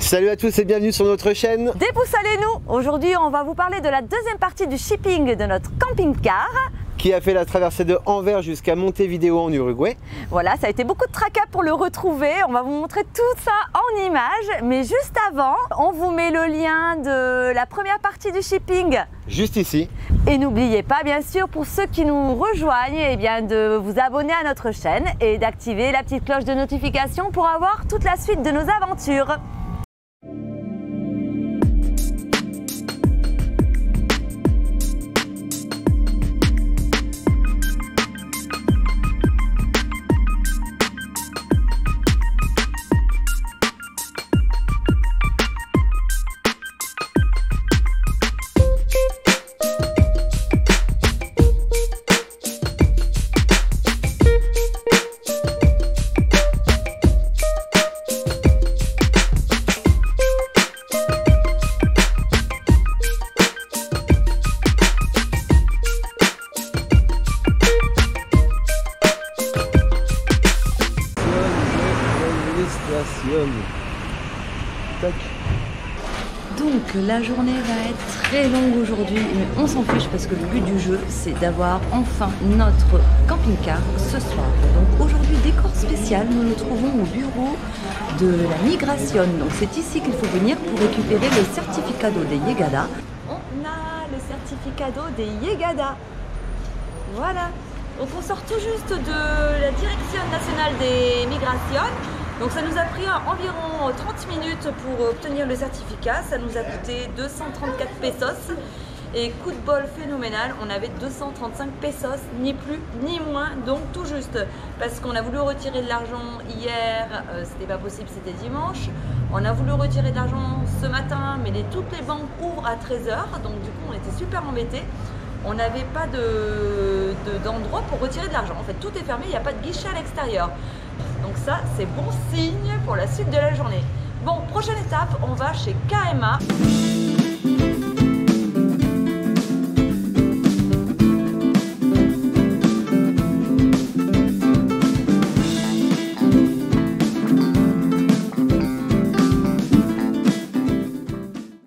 Salut à tous et bienvenue sur notre chaîne Déboussolez-nous. Aujourd'hui, on va vous parler de la deuxième partie du shipping de notre camping-car qui a fait la traversée de Anvers jusqu'à Montevideo en Uruguay. Voilà, ça a été beaucoup de tracas pour le retrouver. On va vous montrer tout ça en images. Mais juste avant, on vous met le lien de la première partie du shipping. Juste ici. Et n'oubliez pas, bien sûr, pour ceux qui nous rejoignent, eh bien, de vous abonner à notre chaîne et d'activer la petite cloche de notification pour avoir toute la suite de nos aventures. Tac. Donc la journée va être très longue aujourd'hui, mais on s'en fiche parce que le but du jeu c'est d'avoir enfin notre camping-car ce soir. Donc aujourd'hui décor spécial, nous nous trouvons au bureau de la migration. Donc c'est ici qu'il faut venir pour récupérer le certificat d'eau des Yegada. On a le certificat d'eau des Yegada. Voilà. Donc on sort tout juste de la Direction nationale des migrations. Donc ça nous a pris environ 30 minutes pour obtenir le certificat. Ça nous a coûté 234 pesos. Et coup de bol phénoménal, on avait 235 pesos, ni plus ni moins, donc tout juste. Parce qu'on a voulu retirer de l'argent hier, c'était pas possible, c'était dimanche. On a voulu retirer de l'argent ce matin, mais toutes les banques ouvrent à 13 h. Donc du coup on était super embêtés. On n'avait pas d'endroit pour retirer de l'argent. En fait, tout est fermé, il n'y a pas de guichet à l'extérieur. Donc ça, c'est bon signe pour la suite de la journée. Bon, prochaine étape, on va chez KMA.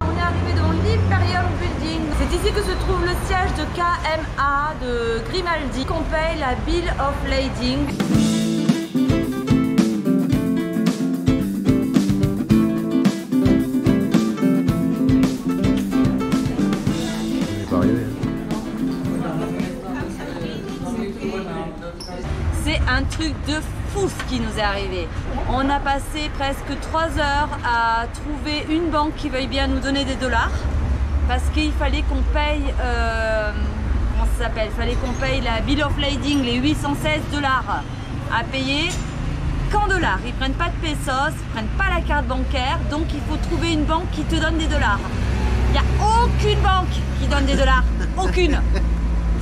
On est arrivé devant l'Imperial Building. C'est ici que se trouve le siège de KMA de Grimaldi, qu'on paye la Bill of Lading. C'est un truc de fou ce qui nous est arrivé. On a passé presque 3 heures à trouver une banque qui veuille bien nous donner des dollars parce qu'il fallait qu'on paye, comment ça s'appelle, il fallait qu'on paye la Bill of Lading, les 816 dollars à payer qu'en dollars. Ils prennent pas de pesos, ils prennent pas la carte bancaire, donc il faut trouver une banque qui te donne des dollars. Il n'y a aucune banque qui donne des dollars, aucune.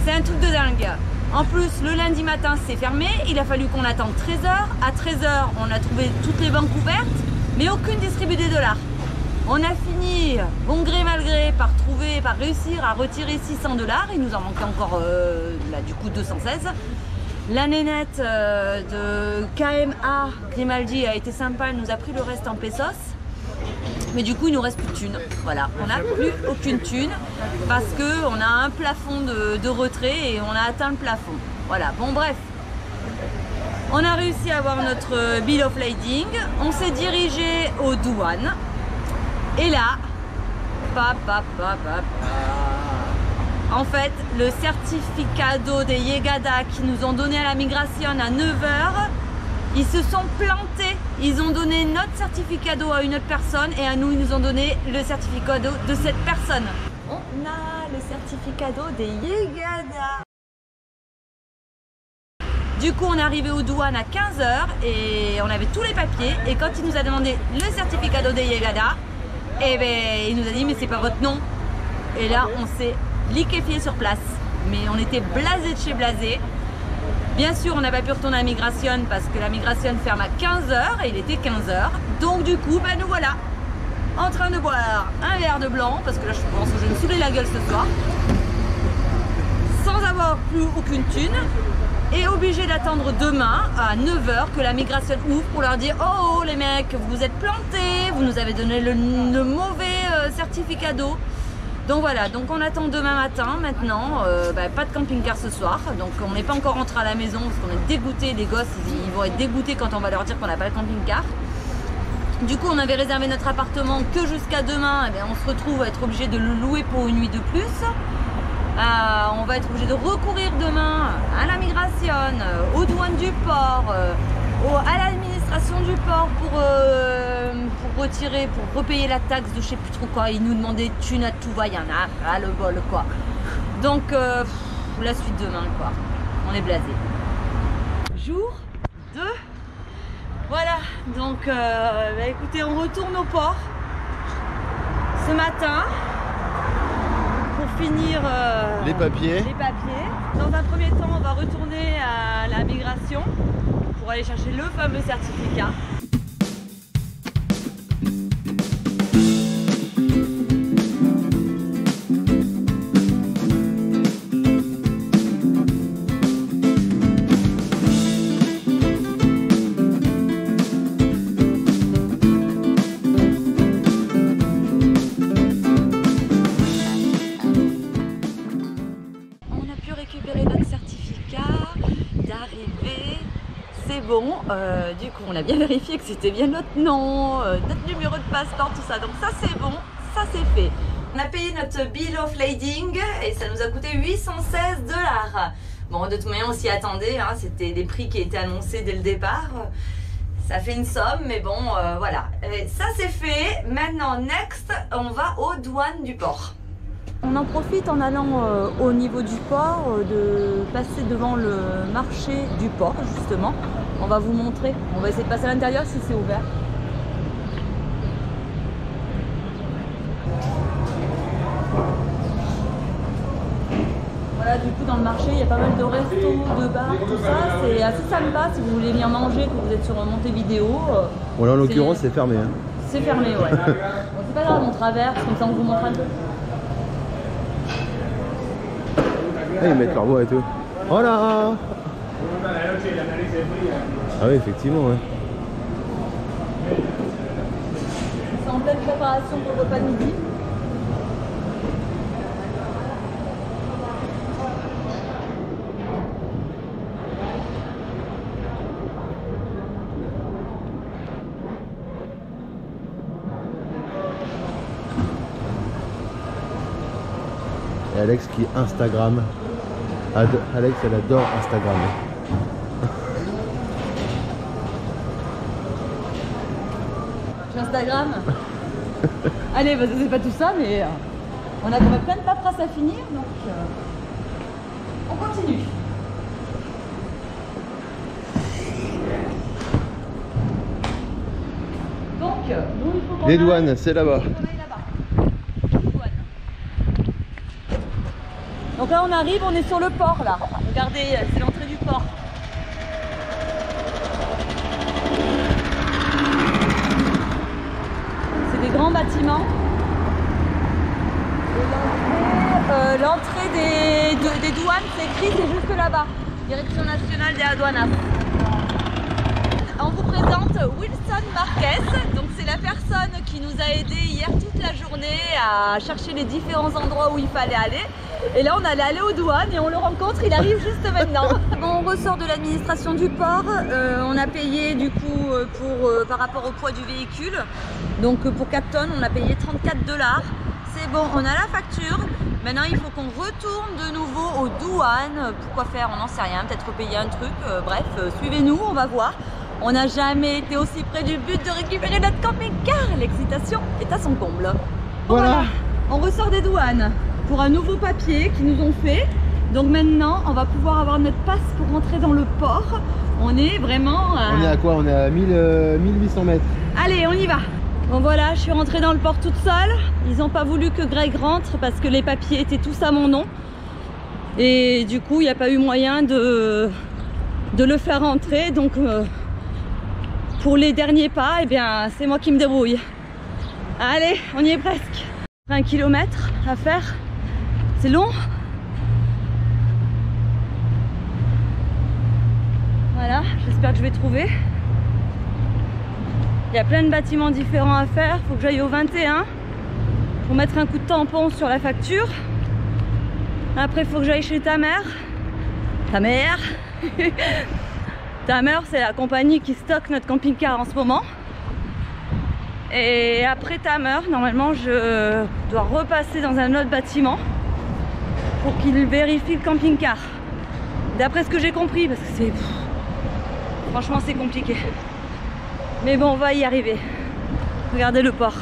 C'est un truc de dingue. En plus, le lundi matin, c'est fermé. Il a fallu qu'on attende 13 h. À 13 h, on a trouvé toutes les banques ouvertes, mais aucune distribue des dollars. On a fini, bon gré mal gré, par réussir à retirer 600 dollars. Il nous en manquait encore, là, du coup, 216. La nénette de KMA Grimaldi a été sympa. Elle nous a pris le reste en pesos. Mais du coup, il nous reste plus de thunes. Voilà, on n'a plus aucune thune parce qu'on a un plafond de retrait et on a atteint le plafond. Voilà, bon bref. On a réussi à avoir notre Bill of Lading. On s'est dirigé aux douanes. Et là, en fait, le certificat d'eau des Yegada qui nous ont donné à la migration à 9 h, ils se sont plantés. Ils ont donné notre certificat d'eau à une autre personne et à nous, ils nous ont donné le certificat d'eau de cette personne. On a le certificat d'eau des Yegada. Du coup, on est arrivé aux douanes à 15 h et on avait tous les papiers. Et quand il nous a demandé le certificat d'eau des Yegada, eh ben, il nous a dit mais c'est pas votre nom. Et là, on s'est liquéfié sur place. Mais on était blasé de chez blasé. Bien sûr, on n'a pas pu retourner à la migration parce que la migration ferme à 15 h et il était 15 h. Donc du coup, ben, nous voilà en train de boire un verre de blanc parce que là, je pense que je vais me saouler la gueule ce soir. Sans avoir plus aucune thune. est obligé d'attendre demain à 9 h que la migration ouvre pour leur dire oh les mecs, vous vous êtes plantés, vous nous avez donné le mauvais certificat d'eau. Donc voilà, donc on attend demain matin maintenant, pas de camping-car ce soir, donc on n'est pas encore rentré à la maison parce qu'on est dégoûtés, les gosses ils vont être dégoûtés quand on va leur dire qu'on n'a pas le camping-car. Du coup on avait réservé notre appartement que jusqu'à demain, et bien, on se retrouve à être obligé de le louer pour une nuit de plus. On va être obligé de recourir demain à la migration, aux douanes du port, à l'administration du port pour retirer, pour repayer la taxe de je sais plus trop quoi. Ils nous demandaient de thunes à tout va, il y en a ras le bol quoi. Donc la suite demain quoi, on est blasé. Jour 2. Voilà, donc écoutez, on retourne au port ce matin. Pour finir les papiers. Dans un premier temps, on va retourner à la migration pour aller chercher le fameux certificat. Bon, du coup on a bien vérifié que c'était bien notre nom, notre numéro de passeport, tout ça, donc ça c'est bon, ça c'est fait. On a payé notre bill of lading et ça nous a coûté 816 $. Bon, de toute manière on s'y attendait, hein, c'était des prix qui étaient annoncés dès le départ. Ça fait une somme, mais bon, voilà. Et ça c'est fait, maintenant next, on va aux douanes du port. On en profite en allant au niveau du port, de passer devant le marché du port justement. On va vous montrer, on va essayer de passer à l'intérieur si c'est ouvert. Voilà, du coup dans le marché il y a pas mal de restos, de bars, tout ça. C'est assez sympa si vous voulez venir manger, que vous êtes sur Montevideo. Bon là en l'occurrence c'est fermé. Hein. C'est fermé, ouais. Bon, c'est pas grave, on traverse, comme ça on vous montre un peu. Ah, ils mettent leur voix et tout. Oh là! Ah oui, effectivement, ouais. C'est en pleine préparation pour le repas de midi. Et Alex qui Instagram. Alex elle adore Instagram. Instagram. Allez, bah, c'est pas tout ça, mais on a quand même plein de paperasse à finir, donc on continue. Donc, nous, il faut qu'on les douanes, c'est là-bas. Donc là, on arrive, on est sur le port, là. Regardez, c'est l'entrée du port. Des grands bâtiments. L'entrée des douanes, c'est écrit, c'est juste là-bas. Direction nationale des Aduanas. On vous présente Wilson Marquez. Donc c'est la personne qui nous a aidé hier toute la journée à chercher les différents endroits où il fallait aller. Et là on allait aller aux douanes et on le rencontre, il arrive juste maintenant. Bon, on ressort de l'administration du port, on a payé du coup par rapport au poids du véhicule. Donc pour 4 tonnes on a payé 34 $. C'est bon, on a la facture. Maintenant il faut qu'on retourne de nouveau aux douanes. Pourquoi faire? On n'en sait rien, peut-être payer un truc. Bref, suivez-nous, on va voir. On n'a jamais été aussi près du but de récupérer notre camping-car. L'excitation est à son comble. Voilà, on ressort des douanes pour un nouveau papier qu'ils nous ont fait. Donc maintenant, on va pouvoir avoir notre passe pour rentrer dans le port. On est vraiment... On est à quoi? On est à 1800 mètres. Allez, on y va. Bon voilà, je suis rentrée dans le port toute seule. Ils n'ont pas voulu que Greg rentre parce que les papiers étaient tous à mon nom. Et du coup, il n'y a pas eu moyen de le faire rentrer. Donc... pour les derniers pas, eh bien, c'est moi qui me débrouille. Allez, on y est presque. 1 kilomètre à faire, c'est long. voilà, j'espère que je vais trouver. Il y a plein de bâtiments différents à faire. Faut que j'aille au 21 pour mettre un coup de tampon sur la facture. Après, il faut que j'aille chez ta mère. Ta mère Ta mère, c'est la compagnie qui stocke notre camping-car en ce moment. Et après ta mère, normalement, je dois repasser dans un autre bâtiment pour qu'il vérifie le camping-car. D'après ce que j'ai compris, parce que c'est... Franchement, c'est compliqué. Mais bon, on va y arriver. Regardez le port.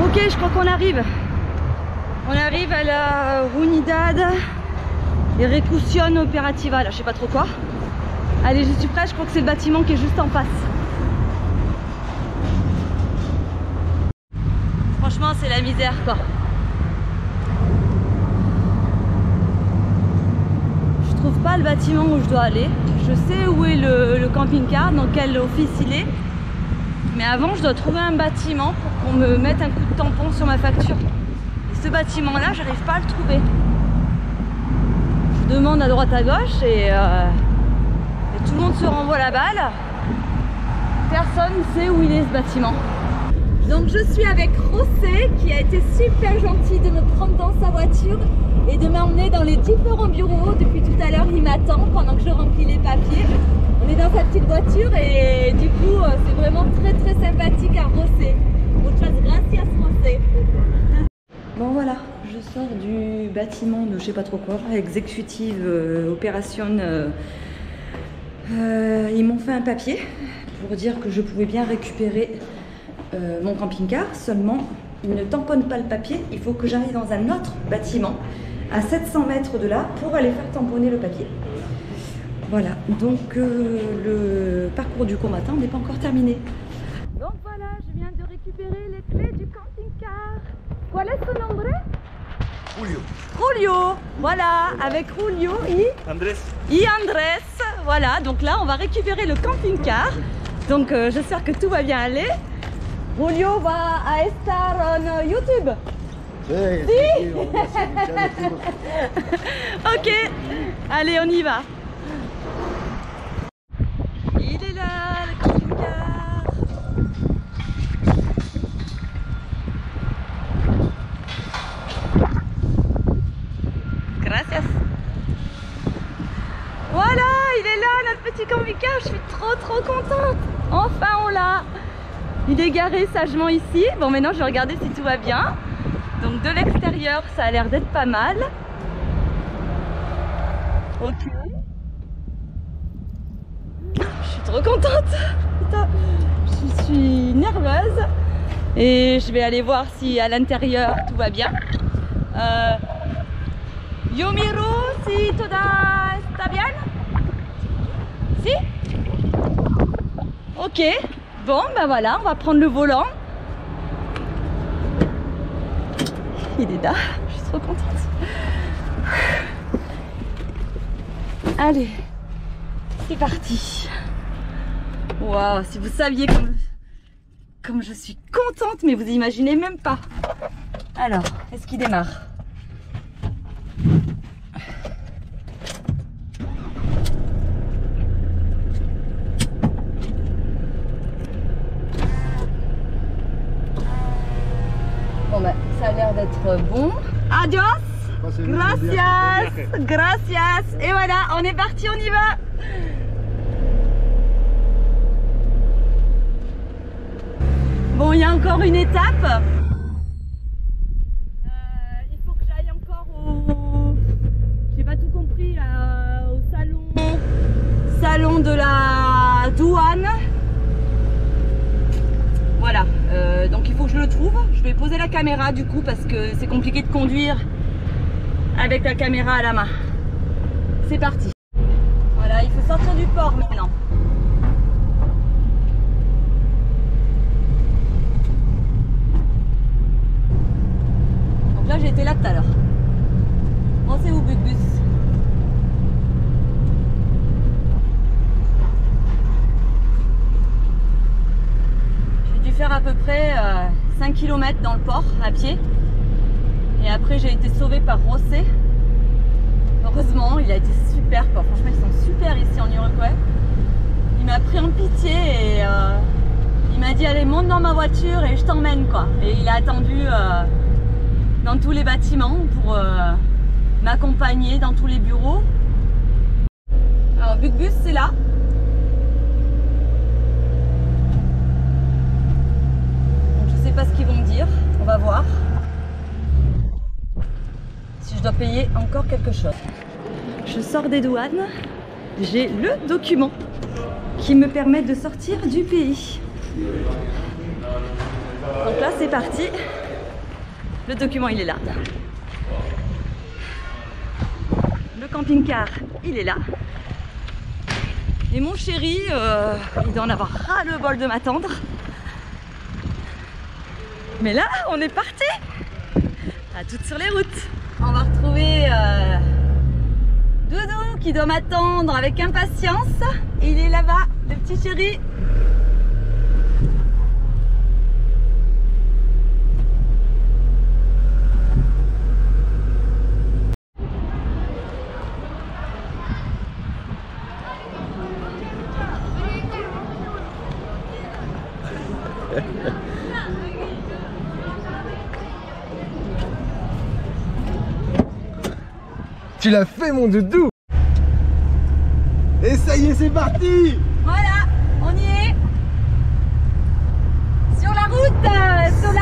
Ok, je crois qu'on arrive. On arrive à la Unidad Ejecución Operativa, là, je sais pas trop quoi. Allez, je suis prête, je crois que c'est le bâtiment qui est juste en face. Franchement, c'est la misère, quoi. Je trouve pas le bâtiment où je dois aller. Je sais où est le camping-car, dans quel office il est. Mais avant, je dois trouver un bâtiment pour qu'on me mette un coup de tampon sur ma facture. Et ce bâtiment-là, j'arrive pas à le trouver. Je demande à droite à gauche et tout le monde se renvoie la balle. Personne ne sait où il est ce bâtiment. Donc je suis avec José qui a été super gentil de me prendre dans sa voiture et de m'emmener dans les différents bureaux. Depuis tout à l'heure, il m'attend pendant que je remplis les papiers. On est dans sa petite voiture et du coup, c'est vraiment très très sympathique à José. Muchas gracias, José. Bon voilà, je sors du bâtiment de je sais pas trop quoi, Executive Opération. Ils m'ont fait un papier pour dire que je pouvais bien récupérer mon camping-car, seulement ils ne tamponnent pas le papier, il faut que j'aille dans un autre bâtiment à 700 mètres de là pour aller faire tamponner le papier. Voilà, donc le parcours du combattant n'est pas encore terminé. Donc voilà, je viens de récupérer les clés du camping-car. Quel est son nom? Julio. Julio, voilà, avec Julio et Andrés. Andrés. Voilà, donc là on va récupérer le camping-car. Donc j'espère que tout va bien aller. Julio va a estar en YouTube. Sí. Ok, allez, on y va. Il est là, le camping-car. Gracias. Voilà, il est là, notre petit camping-car. Je suis trop contente. Enfin, on l'a. Il est garé sagement ici. Bon, maintenant, je vais regarder si tout va bien. Donc, de l'extérieur, ça a l'air d'être pas mal. Ok. Je suis trop contente. Putain, je suis nerveuse. Et je vais aller voir si à l'intérieur, tout va bien. Yo miro si todo está bien. Si? Ok. Bon, ben voilà, on va prendre le volant. Il est là, je suis trop contente. Allez, c'est parti. Waouh, si vous saviez comme je suis contente, mais vous imaginez même pas. Alors, est-ce qu'il démarre? Bon ben, ça a l'air d'être bon. Adios. Gracias. Gracias. Et voilà, on est parti, on y va. Bon, il y a encore une étape. Il faut que j'aille encore au... J'ai pas tout compris, au salon de la douane. Voilà, donc il faut que je le trouve. Je vais poser la caméra du coup parce que c'est compliqué de conduire avec la caméra à la main. C'est parti. Voilà, il faut sortir du port maintenant. Donc là, j'ai été là tout à l'heure. Pensez-vous, Bus. Faire à peu près 5 km dans le port à pied et après j'ai été sauvée par José. heureusement, il a été super quoi. Franchement, ils sont super ici en Uruguay. Il m'a pris en pitié et il m'a dit allez, monte dans ma voiture et je t'emmène quoi. Et il a attendu dans tous les bâtiments pour m'accompagner dans tous les bureaux. Alors Bugbus c'est là. Donc, je sais pas ce qu'ils vont me dire, on va voir. Si je dois payer encore quelque chose. Je sors des douanes, j'ai le document qui me permet de sortir du pays. Donc là c'est parti, le document il est là. Le camping-car il est là. Et mon chéri, il doit en avoir ras le bol de m'attendre. Mais là on est parti. À toutes sur les routes. On va retrouver Doudou qui doit m'attendre avec impatience. Il est là-bas, le petit chéri. Tu l'as fait mon doudou. Et ça y est, c'est parti. Voilà, on y est. Sur la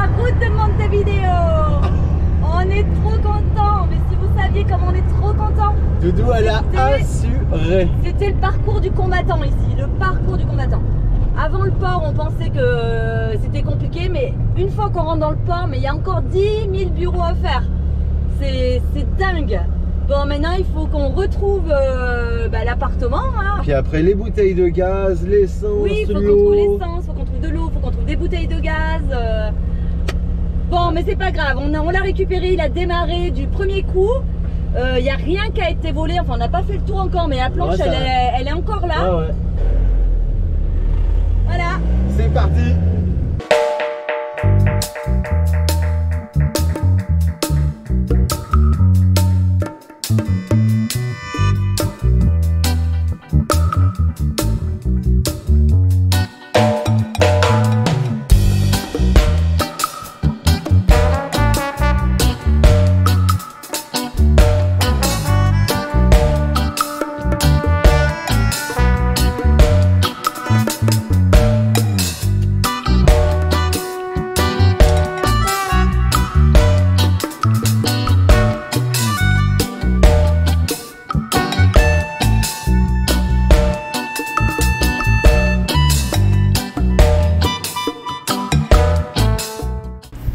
route de Montevideo. On est trop contents, mais si vous saviez comme on est trop contents. Doudou, elle a assuré. C'était le parcours du combattant ici, le parcours du combattant. Avant le port, on pensait que c'était compliqué, mais une fois qu'on rentre dans le port, mais il y a encore 10 000 bureaux à faire. C'est dingue. Bon, maintenant il faut qu'on retrouve l'appartement. Hein. Puis après les bouteilles de gaz, l'essence, oui, il faut qu'on trouve l'essence, il faut qu'on trouve de l'eau, il faut qu'on trouve des bouteilles de gaz. Bon, mais c'est pas grave, on l'a récupéré, il a démarré du premier coup. Il n'y a rien qui a été volé, enfin on n'a pas fait le tour encore, mais la planche ouais, elle est encore là. Ah ouais. Voilà. C'est parti.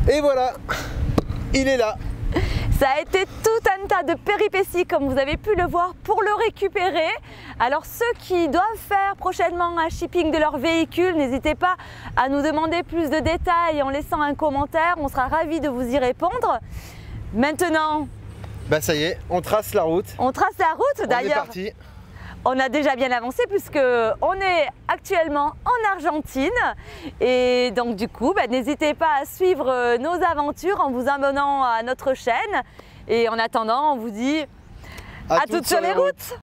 Et voilà, il est là. Ça a été tout un tas de péripéties comme vous avez pu le voir pour le récupérer. Alors ceux qui doivent faire prochainement un shipping de leur véhicule, n'hésitez pas à nous demander plus de détails en laissant un commentaire, on sera ravis de vous y répondre. Maintenant, bah ça y est, on trace la route. On trace la route d'ailleurs. On est parti. On a déjà bien avancé puisque on est actuellement en Argentine et donc du coup n'hésitez pas à suivre nos aventures en vous abonnant à notre chaîne et en attendant on vous dit à toutes sur les routes.